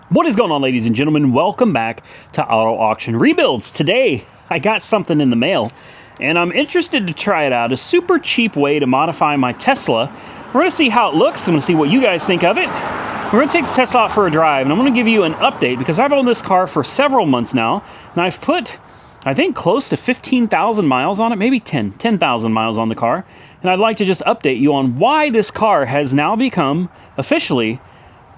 What is going on, ladies and gentlemen? Welcome back to Auto Auction Rebuilds. Today, I got something in the mail, and I'm interested to try it out. A super cheap way to modify my Tesla. We're going to see how it looks. I'm going to see what you guys think of it. We're going to take the Tesla out for a drive, and I'm going to give you an update because I've owned this car for several months now, and I've put, I think, close to 15,000 miles on it, maybe 10,000 miles on the car, and I'd like to just update you on why this car has now become officially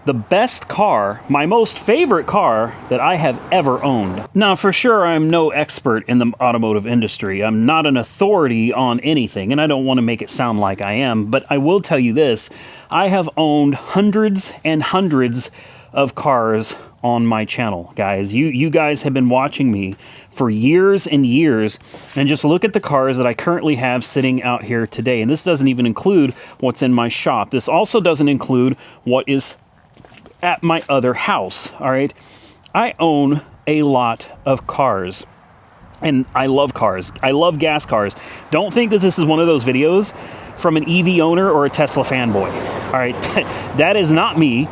the best car, my most favorite car that I have ever owned. Now, for sure, I'm no expert in the automotive industry. I'm not an authority on anything, and I don't want to make it sound like I am, but I will tell you this. I have owned hundreds and hundreds of cars on my channel, guys. You guys have been watching me for years and years, and just look at the cars that I currently have sitting out here today. And this doesn't even include what's in my shop. This also doesn't include what is at my other house. All right, I own a lot of cars, and I love cars. I love gas cars. Don't think that this is one of those videos from an EV owner or a Tesla fanboy. All right, that is not me.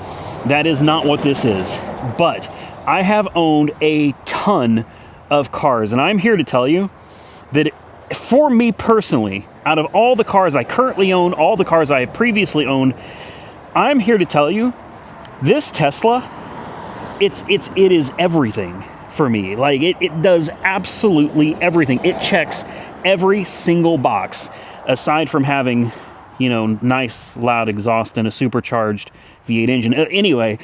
That is not what this is. But I have owned a ton of cars, and I'm here to tell you that for me personally, out of all the cars I currently own, all the cars I have previously owned, I'm here to tell you this Tesla, it is everything for me. Like, it does absolutely everything. It checks every single box, aside from having, you know, nice loud exhaust and a supercharged V8 engine. Anyway,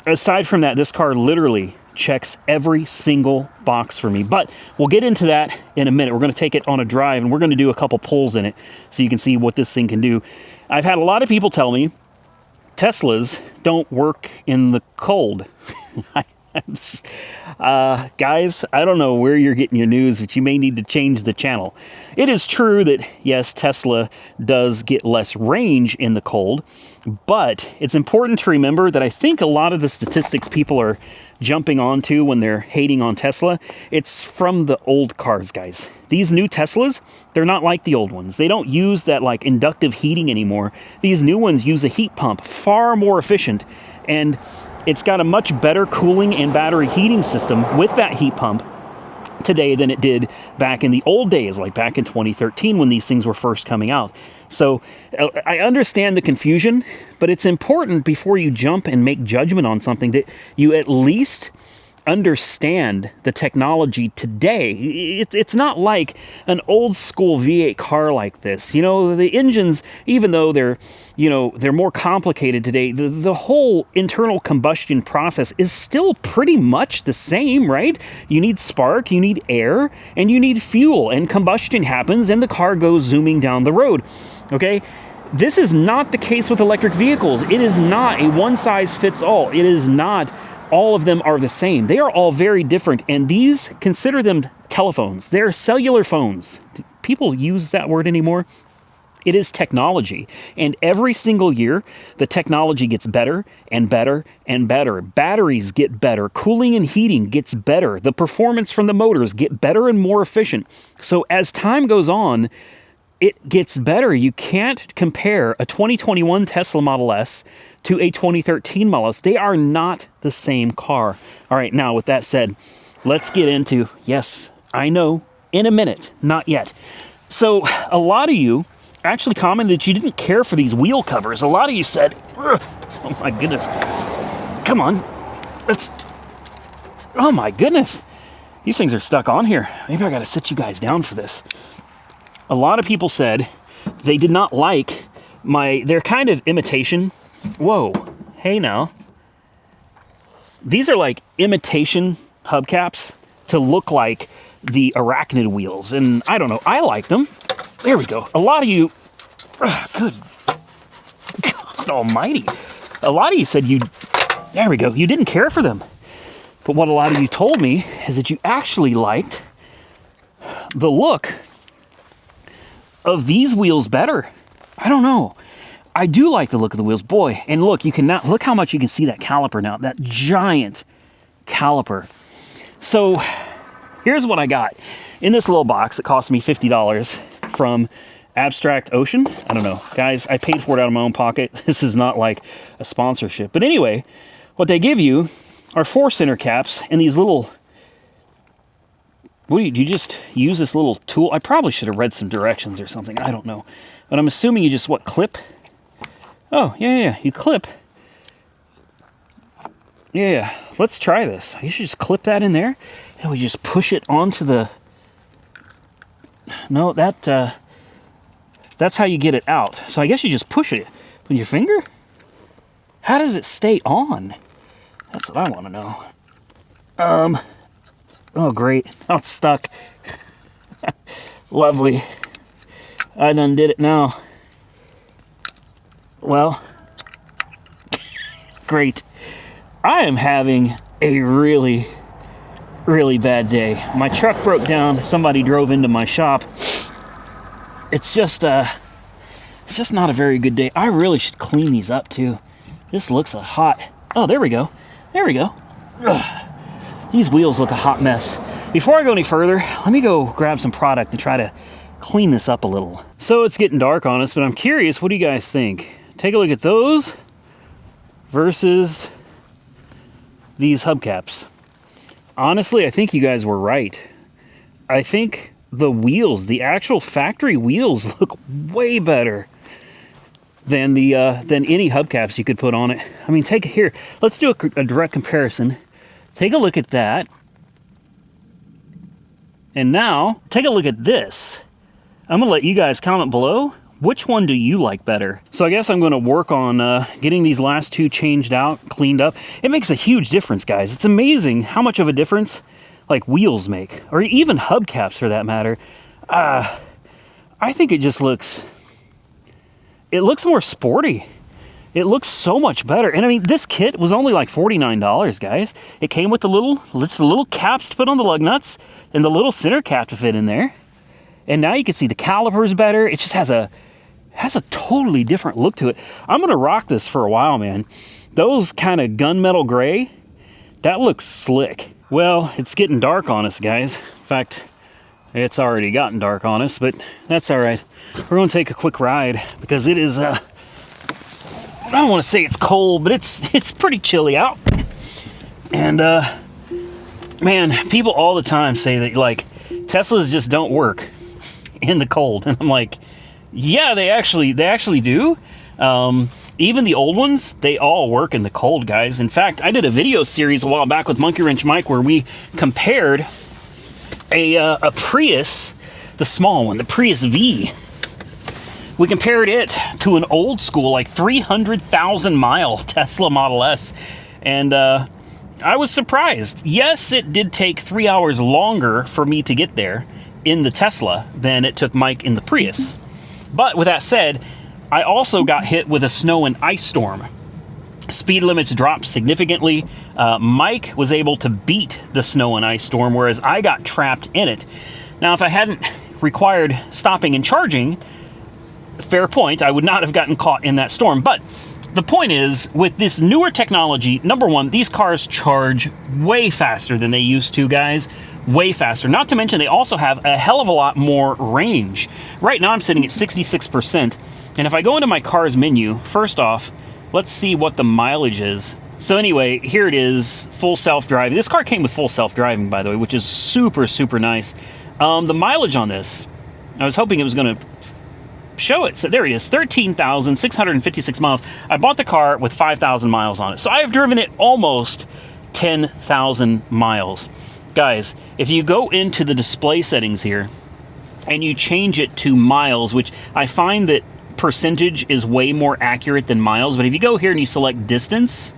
aside from that, this car literally checks every single box for me. But we'll get into that in a minute. We're going to take it on a drive, and we're going to do a couple pulls in it so you can see what this thing can do. I've had a lot of people tell me Teslas don't work in the cold. Guys, I don't know where you're getting your news, but you may need to change the channel. It is true that, yes, Tesla does get less range in the cold, but it's important to remember that I think a lot of the statistics people are jumping onto when they're hating on Tesla, it's from the old cars, guys. These new Teslas, they're not like the old ones. They don't use that like inductive heating anymore. These new ones use a heat pump, far more efficient, and it's got a much better cooling and battery heating system with that heat pump today than it did back in the old days, like back in 2013 when these things were first coming out. So I understand the confusion, but it's important before you jump and make judgment on something that you at least understand the technology today. It's not like an old school V8 car like this. You know, the engines, even though they're more complicated today, the whole internal combustion process is still pretty much the same, right? You need spark, you need air, and you need fuel, and combustion happens and the car goes zooming down the road. Okay? This is not the case with electric vehicles. It is not a one size fits all. It is not all of them are the same. They are all very different, and these, consider them telephones. They're cellular phones. Do people use that word anymore? It is technology, and every single year, the technology gets better and better and better. Batteries get better. Cooling and heating gets better. The performance from the motors get better and more efficient. So as time goes on, it gets better. You can't compare a 2021 Tesla Model S to a 2013 Model S. They are not the same car. All right, now with that said, let's get into, yes, I know, in a minute, not yet. So a lot of you actually commented that you didn't care for these wheel covers. A lot of you said, oh my goodness, come on, oh my goodness, these things are stuck on here. Maybe I gotta sit you guys down for this. A lot of people said they did not like they're kind of imitation. Whoa, hey now. These are like imitation hubcaps to look like the Arachnid wheels, and I don't know, I like them. There we go. A lot of you, good God almighty. A lot of you said there we go, you didn't care for them. But what a lot of you told me is that you actually liked the look of these wheels better. I don't know. I do like the look of the wheels, boy. And look, look how much you can see that caliper now, that giant caliper. So here's what I got in this little box that cost me $50 from Abstract Ocean. I don't know, guys, I paid for it out of my own pocket. This is not like a sponsorship. But anyway, what they give you are 4 center caps, and these little... What do you just use this little tool? I probably should have read some directions or something. I don't know. But I'm assuming you just, what, clip? Oh, yeah, you clip. Yeah, let's try this. You should just clip that in there, and we just push it onto the... No, that's how you get it out. So I guess you just push it with your finger? How does it stay on? That's what I want to know. Oh, great. Oh, it's stuck. Lovely. I done did it now. Well, great. I am having a really, really bad day. My truck broke down. Somebody drove into my shop. It's just not a very good day. I really should clean these up, too. This looks a hot... Oh, there we go. There we go. Ugh. These wheels look a hot mess. Before I go any further, let me go grab some product and try to clean this up a little. So it's getting dark on us, but I'm curious, what do you guys think? Take a look at those versus these hubcaps. Honestly, I think you guys were right. I think the wheels, the actual factory wheels, look way better than the than any hubcaps you could put on it. I mean, here, let's do a direct comparison. Take a look at that. And now, take a look at this. I'm gonna let you guys comment below. Which one do you like better? So I guess I'm gonna work on getting these last 2 changed out, cleaned up. It makes a huge difference, guys. It's amazing how much of a difference like wheels make, or even hubcaps for that matter. I think it just looks more sporty. It looks so much better. And I mean, this kit was only like $49, guys. It came with the little caps to put on the lug nuts and the little center cap to fit in there. And now you can see the calipers better. It just has a totally different look to it. I'm gonna rock this for a while, man. Those kind of gunmetal gray, that looks slick. Well, it's getting dark on us, guys. In fact, it's already gotten dark on us, but that's all right. We're gonna take a quick ride because it is, I don't want to say it's cold, but it's pretty chilly out. And man, people all the time say that like Teslas just don't work in the cold, and I'm like, yeah, they actually do. Even the old ones, they all work in the cold, guys. In fact, I did a video series a while back with Monkey Wrench Mike where we compared a Prius, the small one, the Prius V. We compared it to an old school, like 300,000 mile Tesla Model S. And I was surprised. Yes, it did take 3 hours longer for me to get there in the Tesla than it took Mike in the Prius. But with that said, I also got hit with a snow and ice storm. Speed limits dropped significantly. Mike was able to beat the snow and ice storm, whereas I got trapped in it. Now, if I hadn't required stopping and charging, fair point, I would not have gotten caught in that storm. But the point is, with this newer technology, number one, these cars charge way faster than they used to, guys. Way faster. Not to mention, they also have a hell of a lot more range. Right now, I'm sitting at 66%. And if I go into my car's menu, first off, let's see what the mileage is. So anyway, here it is, full self-driving. This car came with full self-driving, by the way, which is super, super nice. The mileage on this, I was hoping it was going to show it. So there it is, 13,656 miles. I bought the car with 5,000 miles on it. So I have driven it almost 10,000 miles. Guys, if you go into the display settings here and you change it to miles, which I find that percentage is way more accurate than miles, but if you go here and you select distance,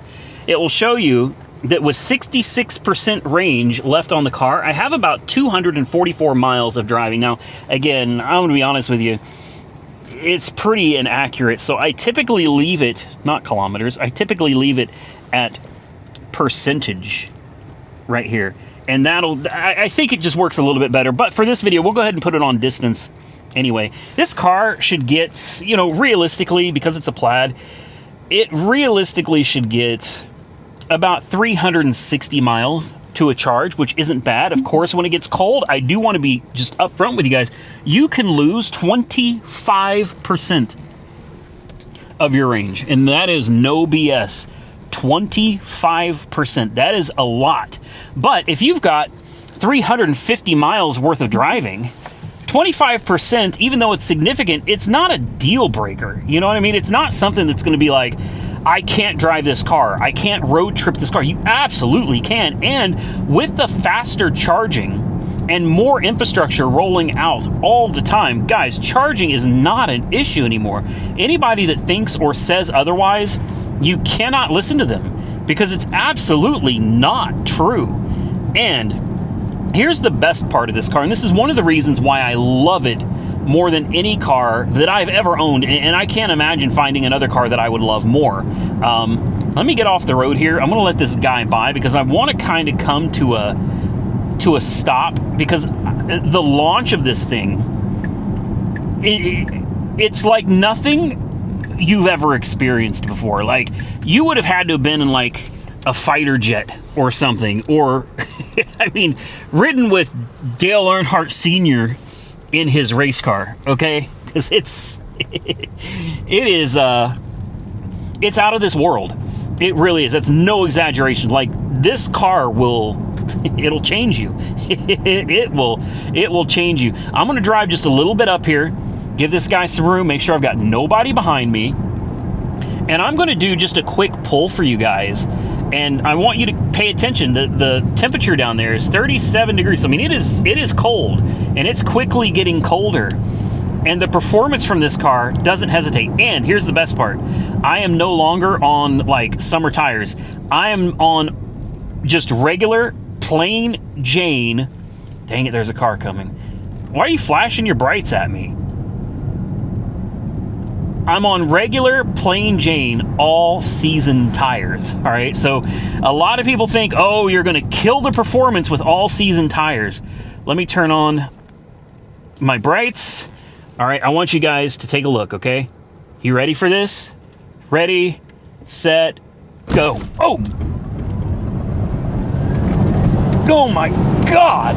it will show you that with 66% range left on the car, I have about 244 miles of driving. Now, again, I'm going to be honest with you, it's pretty inaccurate, so I typically leave it, not kilometers, I typically leave it at percentage right here. And I think it just works a little bit better. But for this video, we'll go ahead and put it on distance anyway. This car should get, you know, realistically, because it's a Plaid, it realistically should get about 360 miles to a charge, which isn't bad. Of course, when it gets cold, I do want to be just upfront with you guys. You can lose 25% of your range, and that is no BS. 25%. That is a lot. But if you've got 350 miles worth of driving, 25%, even though it's significant, it's not a deal breaker. You know what I mean? It's not something that's going to be like, I can't drive this car. I can't road trip this car. You absolutely can. And with the faster charging and more infrastructure rolling out all the time, guys, charging is not an issue anymore. Anybody that thinks or says otherwise, you cannot listen to them, because it's absolutely not true. And here's the best part of this car, and this is one of the reasons why I love it more than any car that I've ever owned, and I can't imagine finding another car that I would love more. Let me get off the road here. I'm going to let this guy by, because I want to kind of come to a stop, because the launch of this thing, it's like nothing you've ever experienced before. Like, you would have had to have been in like a fighter jet or something, or I mean, ridden with Dale Earnhardt Sr. in his race car, okay? Because it's out of this world. It really is. That's no exaggeration. Like, this car it'll change you. It will change you. I'm going to drive just a little bit up here, give this guy some room, make sure I've got nobody behind me, and I'm going to do just a quick pull for you guys. And I want you to pay attention. The temperature down there is 37 degrees. I mean, it is cold, and it's quickly getting colder. And the performance from this car doesn't hesitate. And here's the best part. I am no longer on like summer tires. I am on just regular, plain Jane. Dang it, there's a car coming. Why are you flashing your brights at me? I'm on regular, plain Jane, all-season tires, all right? So a lot of people think, oh, you're going to kill the performance with all-season tires. Let me turn on my brights. All right, I want you guys to take a look, okay? You ready for this? Ready, set, go. Oh! Oh, my God!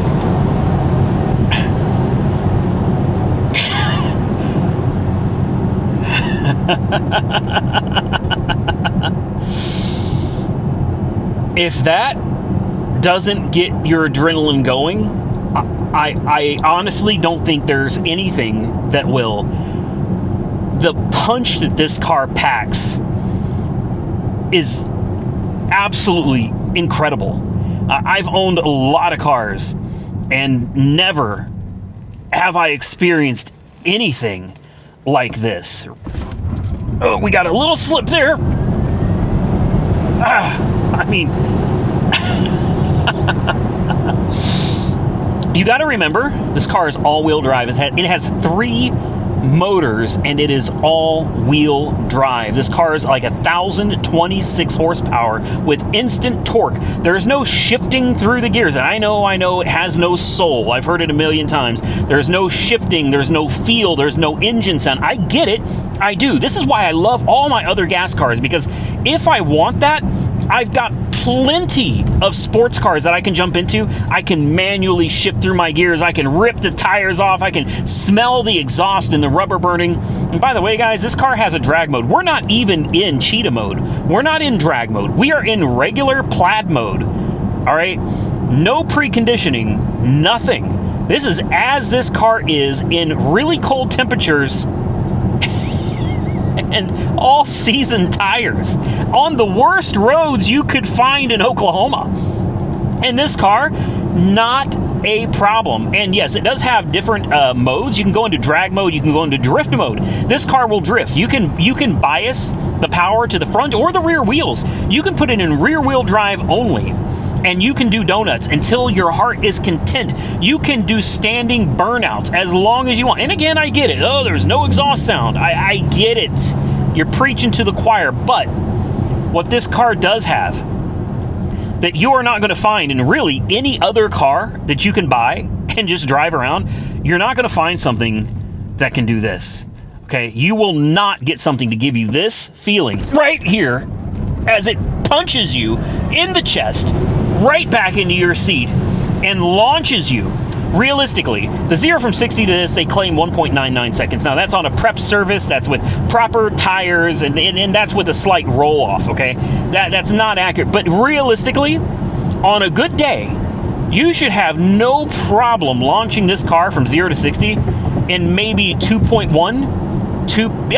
If that doesn't get your adrenaline going, I honestly don't think there's anything that will. The punch that this car packs is absolutely incredible. I've owned a lot of cars, and never have I experienced anything like this. Oh, we got a little slip there. I mean, you got to remember, this car is all-wheel drive. It has 3 motors, and it is all-wheel drive. This car is like 1,026 horsepower with instant torque. There's no shifting through the gears. And I know it has no soul. I've heard it a million times. There's no shifting. There's no feel. There's no engine sound. I get it. I do. This is why I love all my other gas cars, because if I want that, I've got plenty of sports cars that I can jump into. I can manually shift through my gears. I can rip the tires off. I can smell the exhaust and the rubber burning. And by the way, guys, this car has a drag mode. We're not even in cheetah mode. We're not in drag mode. We are in regular plaid mode. All right? No preconditioning, nothing. This is as this car is in really cold temperatures and all-season tires on the worst roads you could find in Oklahoma. And this car, not a problem. And yes, it does have different modes. You can go into drag mode. You can go into drift mode. This car will drift. You can bias the power to the front or the rear wheels. You can put it in rear-wheel drive only, and you can do donuts until your heart is content. You can do standing burnouts as long as you want. And again, I get it. Oh, there's no exhaust sound. I get it. You're preaching to the choir. But what this car does have that you are not going to find in really any other car that you can buy and just drive around, you're not going to find something that can do this. Okay? You will not get something to give you this feeling right here as it punches you in the chest, right back into your seat, and launches you realistically, the 0 from 60 to this, they claim 1.99 seconds. Now, that's on a prep surface. That's with proper tires, and that's with a slight roll-off, okay? That's not accurate. But realistically, on a good day, you should have no problem launching this car from 0 to 60 in maybe 2.1,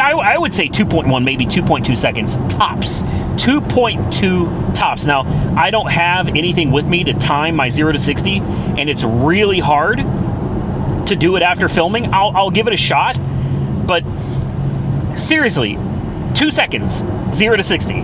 I would say 2.1, maybe 2.2 seconds tops. 2.2 tops. Now, I don't have anything with me to time my 0 to 60, and it's really hard to do it after filming. I'll give it a shot, but seriously, 2 seconds, 0 to 60.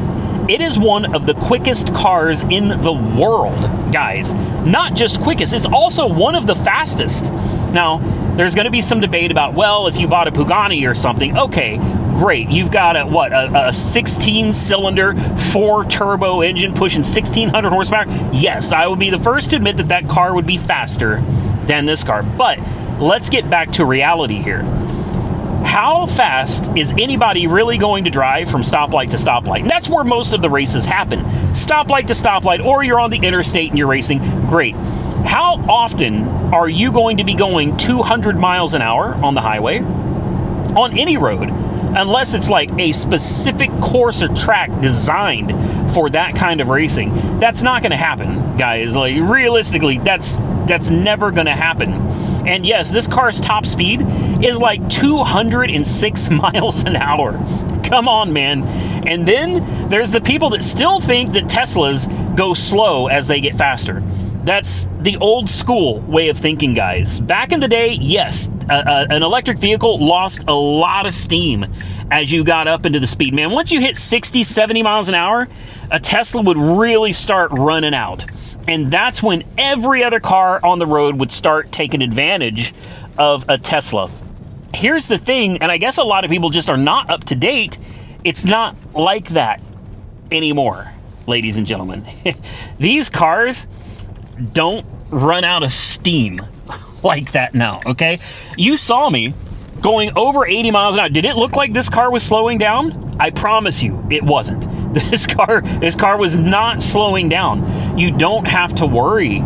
It is one of the quickest cars in the world, guys. Not just quickest, it's also one of the fastest. Now, there's going to be some debate about, well, if you bought a Pagani or something, okay, great. You've got a 16-cylinder, 4-turbo engine pushing 1,600 horsepower. Yes, I would be the first to admit that that car would be faster than this car. But let's get back to reality here. How fast is anybody really going to drive from stoplight to stoplight? And that's where most of the races happen. Stoplight to stoplight, or you're on the interstate and you're racing. Great. How often are you going to be going 200 miles an hour on the highway? On any road, unless it's like a specific course or track designed for that kind of racing. That's not going to happen, guys. Like, realistically, that's never going to happen. And yes, this car's top speed is like 206 miles an hour. Come on, man. And then there's the people that still think that Teslas go slow as they get faster. That's the old school way of thinking, guys. Back in the day, yes, an electric vehicle lost a lot of steam as you got up into the speed. Man, once you hit 60, 70 miles an hour, a Tesla would really start running out. And that's when every other car on the road would start taking advantage of a Tesla. Here's the thing, and I guess a lot of people just are not up to date. It's not like that anymore, ladies and gentlemen. These cars don't run out of steam like that now, okay? You saw me going over 80 miles an hour. Did it look like this car was slowing down? I promise you, it wasn't. This car was not slowing down. You don't have to worry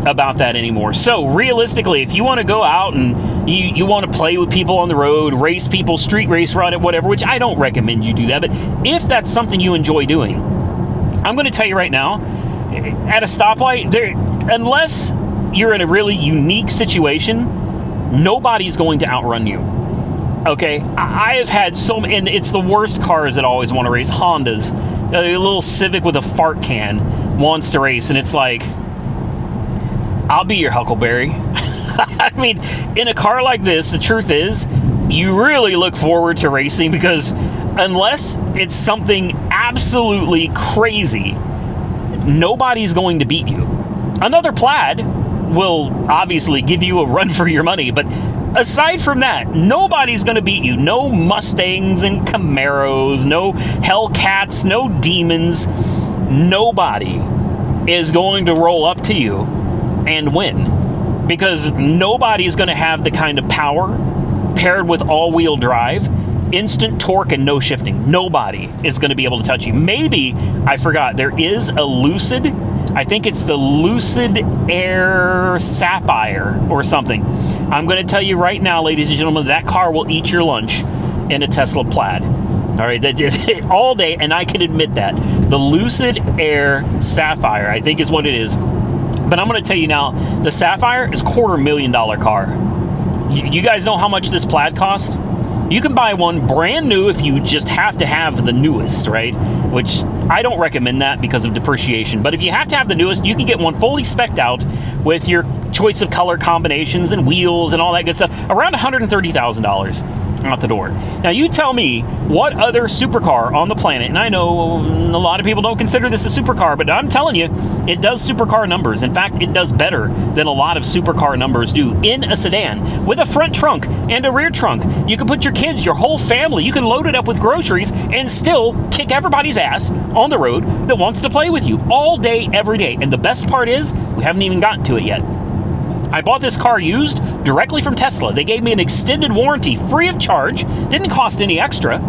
about that anymore. So realistically, if you want to go out and you want to play with people on the road, race people, street race, run it, whatever, which I don't recommend you do that, but if that's something you enjoy doing, I'm going to tell you right now, at a stoplight, unless you're in a really unique situation, nobody's going to outrun you. Okay, I have had so many, and it's the worst cars that always want to race. Hondas, a little Civic with a fart can wants to race, and it's like, I'll be your Huckleberry. I mean, in a car like this, the truth is, you really look forward to racing because unless it's something absolutely crazy, nobody's going to beat you. Another Plaid will obviously give you a run for your money, but aside from that, nobody's going to beat you. No Mustangs and Camaros, no Hellcats, no Demons. Nobody is going to roll up to you and win because nobody's going to have the kind of power paired with all-wheel drive, instant torque, and no shifting. Nobody is going to be able to touch you. Maybe, I forgot, there is a Lucid. I think it's the Lucid Air Sapphire or something. I'm going to tell you right now, ladies and gentlemen, that car will eat your lunch in a Tesla Plaid. All right, all day, and I can admit that. The Lucid Air Sapphire, I think is what it is. But I'm going to tell you now, the Sapphire is $250,000 car. You guys know how much this Plaid costs? You can buy one brand new if you just have to have the newest, right? Which I don't recommend that because of depreciation. But if you have to have the newest, you can get one fully spec'd out with your choice of color combinations and wheels and all that good stuff. Around $130,000 out the door. Now you tell me what other supercar on the planet, and I know a lot of people don't consider this a supercar, but I'm telling you, it does supercar numbers. In fact, it does better than a lot of supercar numbers do in a sedan with a front trunk and a rear trunk. You can put your kids, your whole family, you can load it up with groceries and still kick everybody's ass on the road that wants to play with you all day, every day. And the best part is, we haven't even gotten to it yet. I bought this car used directly from Tesla. They gave me an extended warranty free of charge. Didn't cost any extra.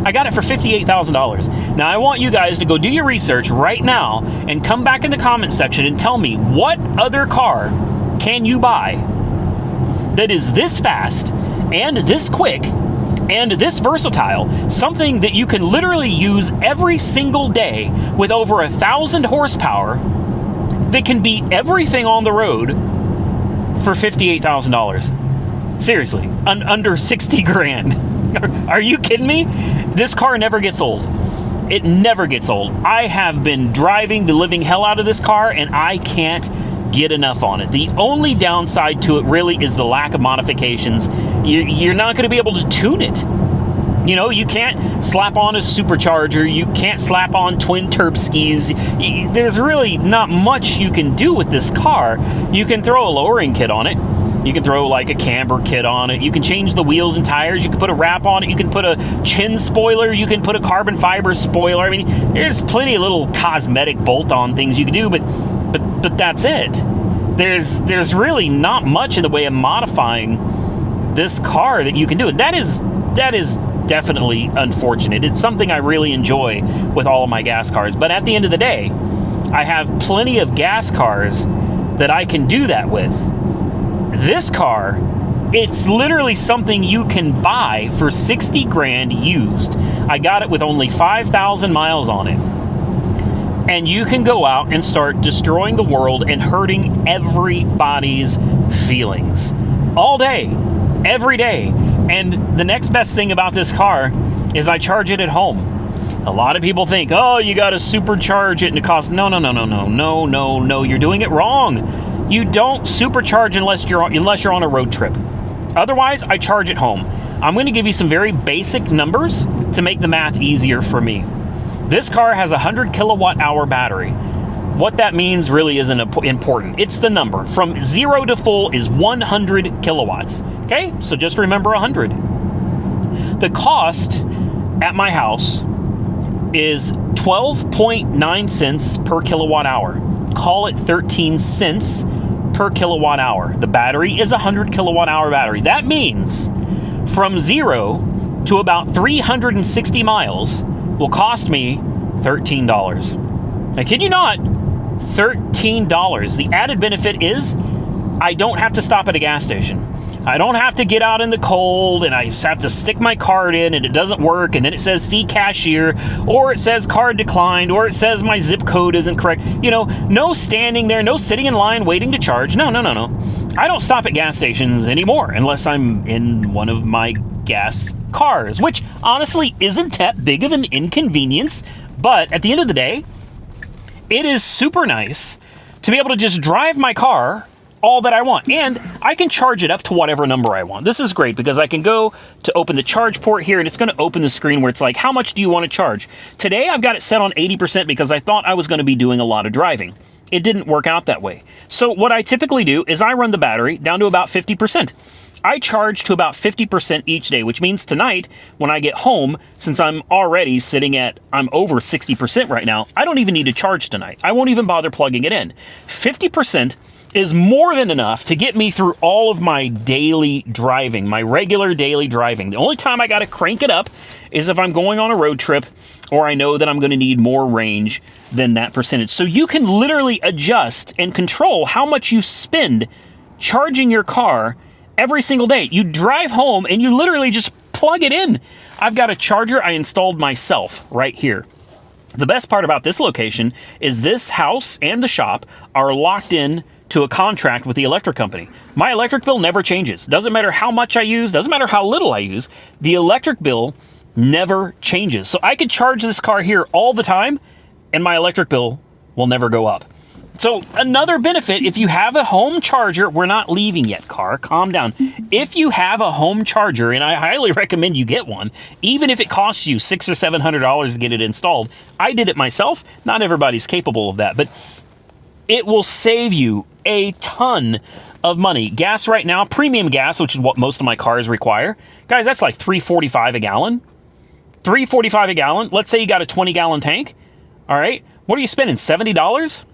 I got it for $58,000. Now, I want you guys to go do your research right now and come back in the comment section and tell me what other car can you buy that is this fast and this quick and this versatile, something that you can literally use every single day with over 1,000 horsepower that can beat everything on the road for $58,000. Seriously, under 60 grand. Are you kidding me? This car never gets old. It never gets old. I have been driving the living hell out of this car, and I can't get enough on it. The only downside to it really is the lack of modifications. You're not going to be able to tune it. You know, you can't slap on a supercharger. You can't slap on twin turb skis. There's really not much you can do with this car. You can throw a lowering kit on it. You can throw like a camber kit on it. You can change the wheels and tires. You can put a wrap on it. You can put a chin spoiler. You can put a carbon fiber spoiler. I mean, there's plenty of little cosmetic bolt-on things you can do, but that's it. There's really not much in the way of modifying this car that you can do. And that is definitely unfortunate. It's something I really enjoy with all of my gas cars. But at the end of the day, I have plenty of gas cars that I can do that with. This car, it's literally something you can buy for 60 grand used. I got it with only 5,000 miles on it. And you can go out and start destroying the world and hurting everybody's feelings. All day, every day. And the next best thing about this car is I charge it at home. A lot of people think, oh, you got to supercharge it and it costs... No. You're doing it wrong. You don't supercharge unless you're on a road trip. Otherwise, I charge at home. I'm going to give you some very basic numbers to make the math easier for me. This car has a 100 kilowatt hour battery. What that means really isn't important. It's the number. From 0 to full is 100 kilowatts. Okay, so just remember 100. The cost at my house is 12.9 cents per kilowatt hour. Call it 13 cents per kilowatt hour. The battery is a 100 kilowatt hour battery. That means from 0 to about 360 miles will cost me $13. I kid you not, $13. The added benefit is I don't have to stop at a gas station. I don't have to get out in the cold and I just have to stick my card in and it doesn't work and then it says see cashier or it says card declined or it says my zip code isn't correct. You know, no standing there, no sitting in line waiting to charge. No. I don't stop at gas stations anymore unless I'm in one of my gas cars, which honestly isn't that big of an inconvenience. But at the end of the day, it is super nice to be able to just drive my car all that I want. And I can charge it up to whatever number I want. This is great because I can go to open the charge port here and it's going to open the screen where it's like, how much do you want to charge? Today I've got it set on 80% because I thought I was going to be doing a lot of driving. It didn't work out that way. So what I typically do is I run the battery down to about 50%. I charge to about 50% each day, which means tonight when I get home, since I'm already I'm over 60% right now, I don't even need to charge tonight. I won't even bother plugging it in. 50% is more than enough to get me through all of my daily driving, my regular daily driving. The only time I got to crank it up is if I'm going on a road trip or I know that I'm going to need more range than that percentage. So you can literally adjust and control how much you spend charging your car every single day. You drive home and you literally just plug it in. I've got a charger I installed myself right here. The best part about this location is this house and the shop are locked in to a contract with the electric company. My electric bill never changes. Doesn't matter how much I use, doesn't matter how little I use, the electric bill never changes. So I could charge this car here all the time and my electric bill will never go up. So another benefit, if you have a home charger, we're not leaving yet, car, calm down. If you have a home charger, and I highly recommend you get one, even if it costs you $600 or $700 to get it installed. I did it myself. Not everybody's capable of that, but it will save you a ton of money. Gas right now, premium gas, which is what most of my cars require. Guys, that's like $3.45 a gallon. $3.45 a gallon. Let's say you got a 20-gallon tank. All right. What are you spending, $70?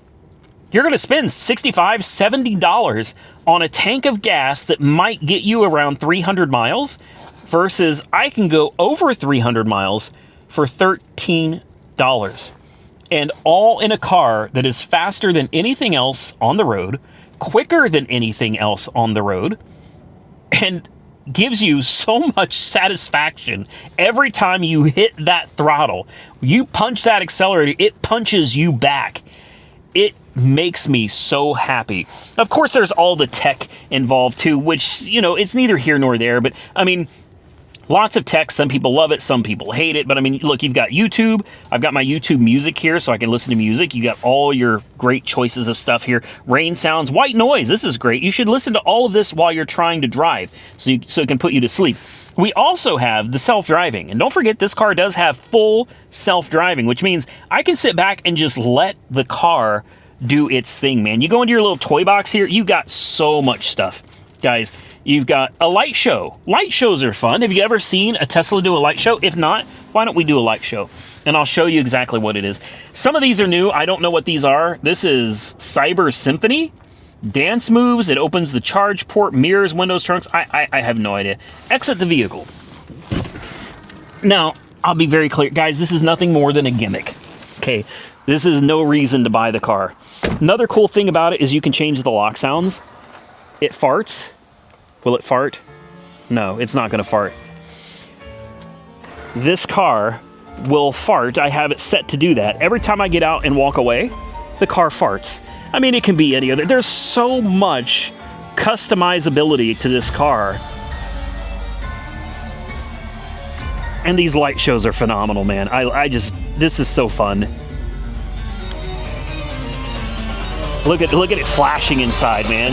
You're going to spend $65, $70 on a tank of gas that might get you around 300 miles versus I can go over 300 miles for $13. And all in a car that is faster than anything else on the road, quicker than anything else on the road, and gives you so much satisfaction every time you hit that throttle. You punch that accelerator, it punches you back. It makes me so happy. Of course, there's all the tech involved too, which, you know, it's neither here nor there, but I mean, lots of tech. Some people love it, some people hate it. But I mean, look, you've got YouTube. I've got my YouTube music here so I can listen to music. You got all your great choices of stuff here. Rain sounds, white noise. This is great. You should listen to all of this while you're trying to drive so it can put you to sleep. We also have the self-driving. And don't forget, this car does have full self-driving, which means I can sit back and just let the car do its thing, man. You go into your little toy box here, you got so much stuff. Guys, you've got a light show. Light shows are fun. Have you ever seen a Tesla do a light show? If not, why don't we do a light show? And I'll show you exactly what it is. Some of these are new. I don't know what these are. This is Cyber Symphony. Dance moves. It opens the charge port, mirrors, windows, trunks. I have no idea. Exit the vehicle. Now, I'll be very clear. Guys, this is nothing more than a gimmick. Okay, this is no reason to buy the car. Another cool thing about it is you can change the lock sounds. It farts. Will it fart? No, it's not going to fart. This car will fart. I have it set to do that. Every time I get out and walk away, the car farts. I mean, it can be any other. There's so much customizability to this car. And these light shows are phenomenal, man. This is so fun. Look at it flashing inside, man.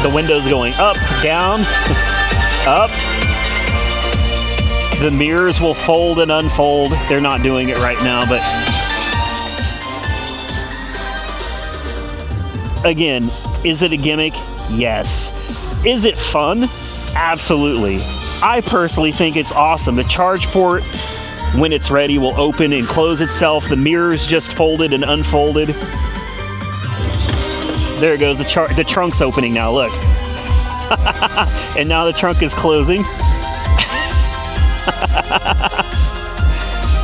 The windows going up, down, up. The mirrors will fold and unfold. They're not doing it right now, but again, is it a gimmick? Yes. Is it fun? Absolutely. I personally think it's awesome. The charge port, when it's ready, will open and close itself. The mirrors just folded and unfolded. There it goes. The trunk's opening now. Look. And now the trunk is closing.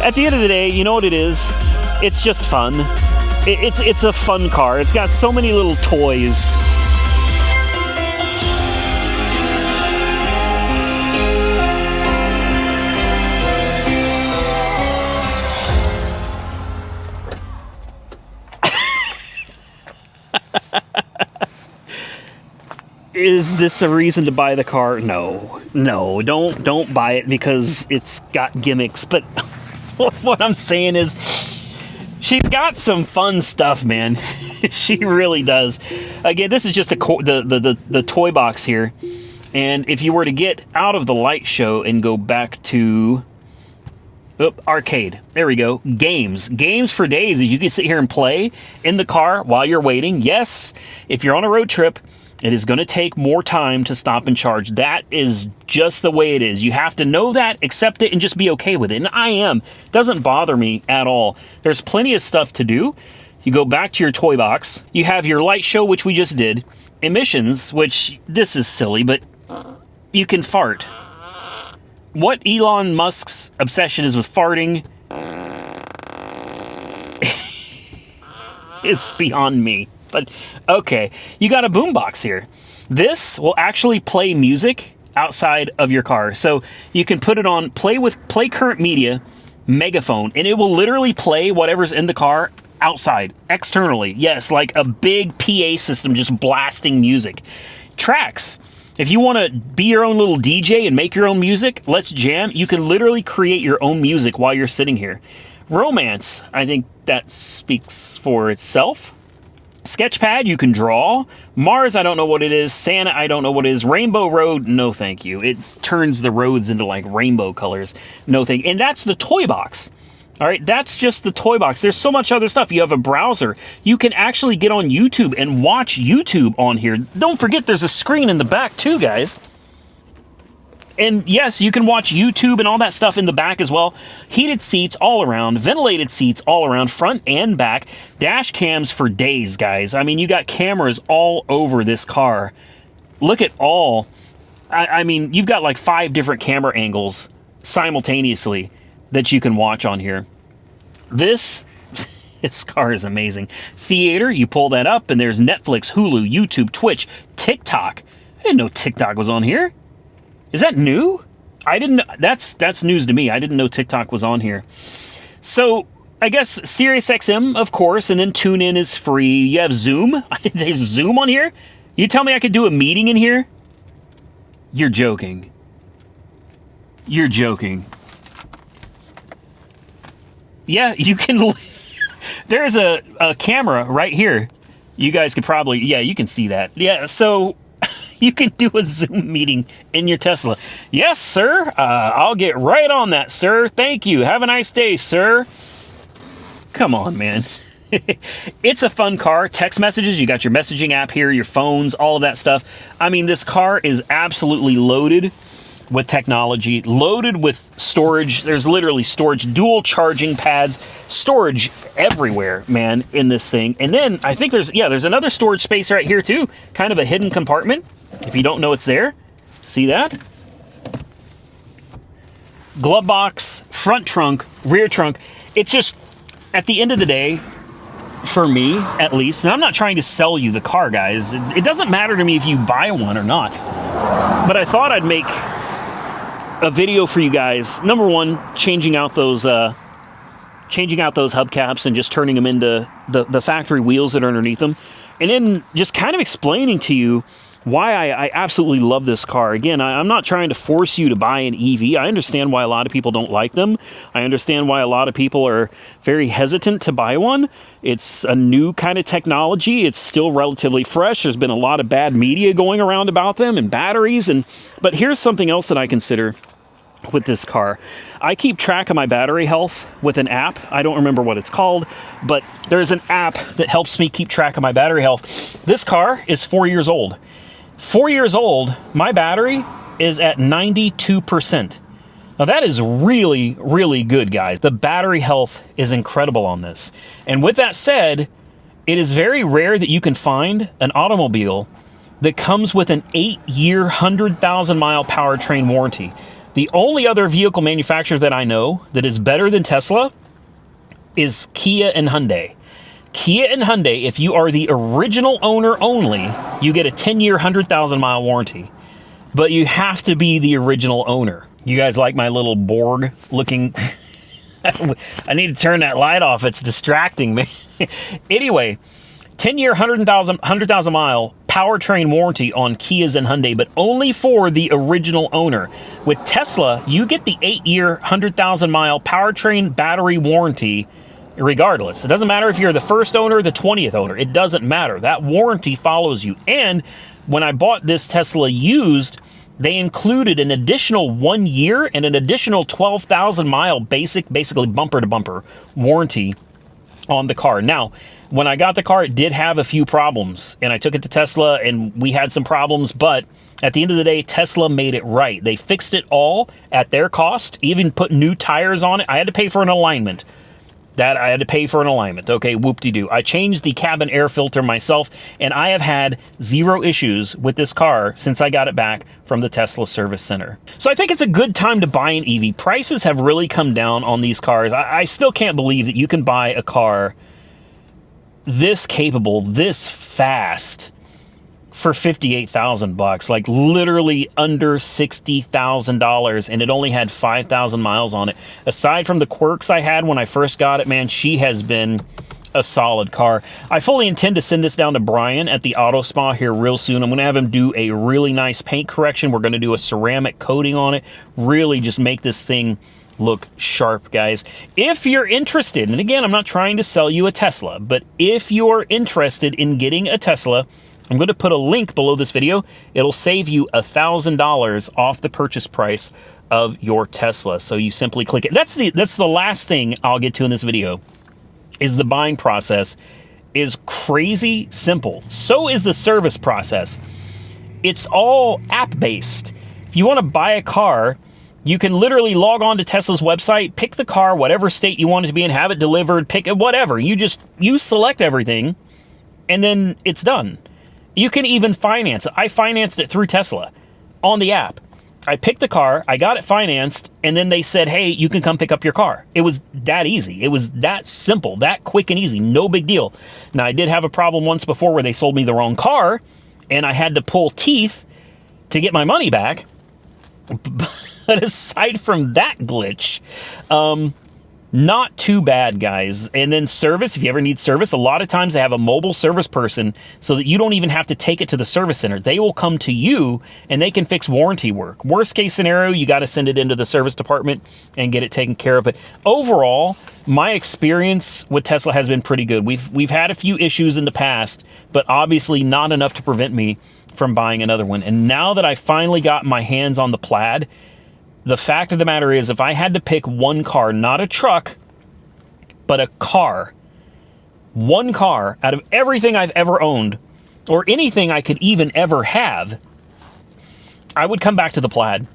At the end of the day, you know what it is? It's just fun. It's a fun car. It's got so many little toys. Is this a reason to buy the car? No, don't buy it because it's got gimmicks. But what I'm saying is, she's got some fun stuff, man. She really does. Again, this is just the toy box here. And if you were to get out of the light show and go back to arcade, there we go. Games for days. You can sit here and play in the car while you're waiting. Yes, if you're on a road trip, it is going to take more time to stop and charge. That is just the way it is. You have to know that, accept it, and just be okay with it. And I am. It doesn't bother me at all. There's plenty of stuff to do. You go back to your toy box. You have your light show, which we just did. Emissions, which this is silly, but you can fart. What Elon Musk's obsession is with farting is beyond me. But okay, you got a boombox here. This will actually play music outside of your car. So you can put it on play current media, megaphone, and it will literally play whatever's in the car outside, externally. Yes, like a big PA system just blasting music. Tracks. If you want to be your own little DJ and make your own music, let's jam. You can literally create your own music while you're sitting here. Romance, I think that speaks for itself. Sketchpad, you can draw. Mars, I don't know what it is. Santa, I don't know what it is. Rainbow Road, no thank you. It turns the roads into like rainbow colors. No thank you. And that's the toy box. All right, that's just the toy box. There's so much other stuff. You have a browser. You can actually get on YouTube and watch YouTube on here. Don't forget there's a screen in the back too, guys. And yes, you can watch YouTube and all that stuff in the back as well. Heated seats all around, ventilated seats all around, front and back. Dash cams for days, guys. I mean, you got cameras all over this car. Look at all. I mean, you've got like 5 different camera angles simultaneously that you can watch on here. This This car is amazing. Theater, you pull that up, and there's Netflix, Hulu, YouTube, Twitch, TikTok. I didn't know TikTok was on here. Is that new? I didn't know. That's news to me. I didn't know TikTok was on here. So I guess SiriusXM, of course, and then TuneIn is free. You have Zoom. There's Zoom on here? You tell me I could do a meeting in here? You're joking. You're joking. Yeah, you can... There's a camera right here. You guys could probably... Yeah, you can see that. Yeah, so you can do a Zoom meeting in your Tesla. Yes, sir. I'll get right on that, sir. Thank you. Have a nice day, sir. Come on, man. It's a fun car. Text messages, you got your messaging app here, your phones, all of that stuff. I mean, this car is absolutely loaded with technology, loaded with storage. There's literally storage, dual charging pads, storage everywhere, man, in this thing. And then I think there's another storage space right here too, kind of a hidden compartment. If you don't know it's there, see that? Glove box, front trunk, rear trunk. It's just, at the end of the day, for me, at least, and I'm not trying to sell you the car, guys. It doesn't matter to me if you buy one or not. But I thought I'd make a video for you guys. Number one, changing out those hubcaps and just turning them into the factory wheels that are underneath them. And then just kind of explaining to you why I absolutely love this car. Again, I'm not trying to force you to buy an EV. I understand why a lot of people don't like them. I understand why a lot of people are very hesitant to buy one. It's a new kind of technology. It's still relatively fresh. There's been a lot of bad media going around about them and batteries. But here's something else that I consider with this car. I keep track of my battery health with an app. I don't remember what it's called, but there's an app that helps me keep track of my battery health. This car is 4 years old. 4 years old, my battery is at 92%. Now that is really, really good, guys. The battery health is incredible on this. And with that said, it is very rare that you can find an automobile that comes with an 8-year, 100,000-mile powertrain warranty. The only other vehicle manufacturer that I know that is better than Tesla is Kia and Hyundai. Kia and Hyundai, if you are the original owner only, you get a 10-year, 100,000-mile warranty. But you have to be the original owner. You guys like my little Borg looking... I need to turn that light off. It's distracting me. Anyway, 10-year, 100,000-mile powertrain warranty on Kias and Hyundai, but only for the original owner. With Tesla, you get the 8-year, 100,000-mile powertrain battery warranty regardless. It doesn't matter if you're the first owner or the 20th owner. It doesn't matter. That warranty follows you. And when I bought this Tesla used, they included an additional 1 year and an additional 12,000-mile basically bumper-to-bumper warranty on the car. Now, when I got the car, it did have a few problems, and I took it to Tesla, and we had some problems, but at the end of the day, Tesla made it right. They fixed it all at their cost, even put new tires on it. I had to pay for an alignment. Okay, whoop-de-doo. I changed the cabin air filter myself, and I have had zero issues with this car since I got it back from the Tesla service center. So I think it's a good time to buy an EV. Prices have really come down on these cars. I still can't believe that you can buy a car this capable, this fast, for $58,000, like literally under $60,000, and it only had 5,000 miles on it. Aside from the quirks I had when I first got it, man, she has been a solid car. I fully intend to send this down to Brian at the Auto Spa here real soon. I'm going to have him do a really nice paint correction. We're going to do a ceramic coating on it, really just make this thing look sharp, guys. If you're interested, and again, I'm not trying to sell you a Tesla, but if you're interested in getting a Tesla, I'm going to put a link below this video. It'll save you $1,000 off the purchase price of your Tesla. So you simply click it. That's the last thing I'll get to in this video, is the buying process is crazy simple. So is the service process. It's all app-based. If you want to buy a car, you can literally log on to Tesla's website, pick the car, whatever state you want it to be in, have it delivered, pick it, whatever. You select everything, and then it's done. You can even finance it. I financed it through Tesla on the app. I picked the car, I got it financed, and then they said, hey, you can come pick up your car. It was that easy. It was that simple, that quick and easy, no big deal. Now, I did have a problem once before where they sold me the wrong car, and I had to pull teeth to get my money back. But aside from that glitch, not too bad, guys. And then service, if you ever need service, a lot of times they have a mobile service person so that you don't even have to take it to the service center. They will come to you and they can fix warranty work. Worst case scenario, you got to send it into the service department and get it taken care of. But overall, my experience with Tesla has been pretty good. We've had a few issues in the past, but obviously not enough to prevent me from buying another one. And now that I finally got my hands on the Plaid, the fact of the matter is, if I had to pick one car, not a truck, but a car, one car out of everything I've ever owned, or anything I could even ever have, I would come back to the Plaid.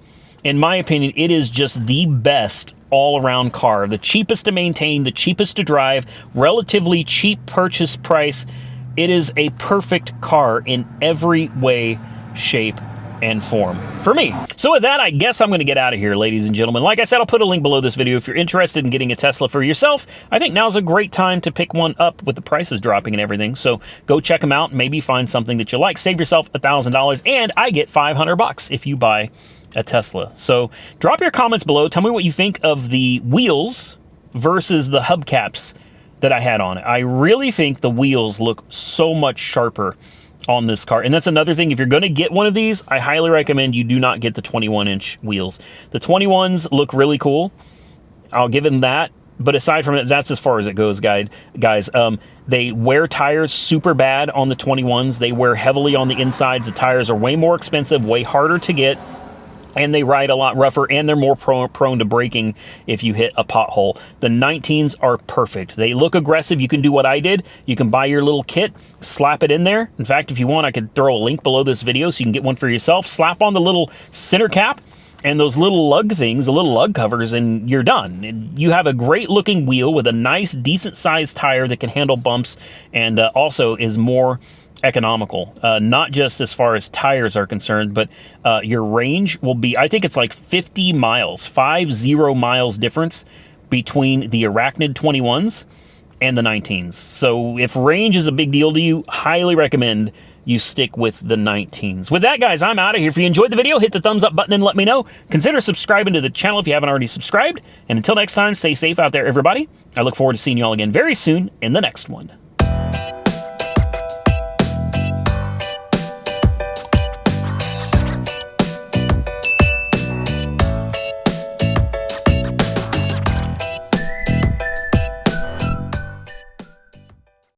In my opinion, it is just the best all-around car. The cheapest to maintain, the cheapest to drive, relatively cheap purchase price. It is a perfect car in every way, shape, and form for me. So with that, I guess I'm going to get out of here, ladies and gentlemen. Like I said, I'll put a link below this video if you're interested in getting a Tesla for yourself. I think now's a great time to pick one up with the prices dropping and everything. So go check them out, maybe find something that you like, save yourself $1,000, and I get $500 if you buy a Tesla. So drop your comments below. Tell me what you think of the wheels versus the hubcaps that I had on it. I really think the wheels look so much sharper on this car. And that's another thing. If you're going to get one of these, I highly recommend you do not get the 21-inch wheels. The 21s look really cool. I'll give them that. But aside from it, that's as far as it goes, guys. They wear tires super bad on the 21s. They wear heavily on the insides. The tires are way more expensive, way harder to get, and they ride a lot rougher, and they're more prone to braking if you hit a pothole. The 19s are perfect. They look aggressive. You can do what I did. You can buy your little kit, slap it in there. In fact, if you want, I could throw a link below this video so you can get one for yourself. Slap on the little center cap and those little lug things, the little lug covers, and you're done. And you have a great looking wheel with a nice, decent sized tire that can handle bumps, and also is more economical, not just as far as tires are concerned, but your range will be, I think it's like 50 miles, 50 miles difference between the Arachnid 21s and the 19s. So if range is a big deal to you, highly recommend you stick with the 19s. With that, guys, I'm out of here. If you enjoyed the video, hit the thumbs up button and let me know. Consider subscribing to the channel if you haven't already subscribed. And until next time, stay safe out there, everybody. I look forward to seeing you all again very soon in the next one.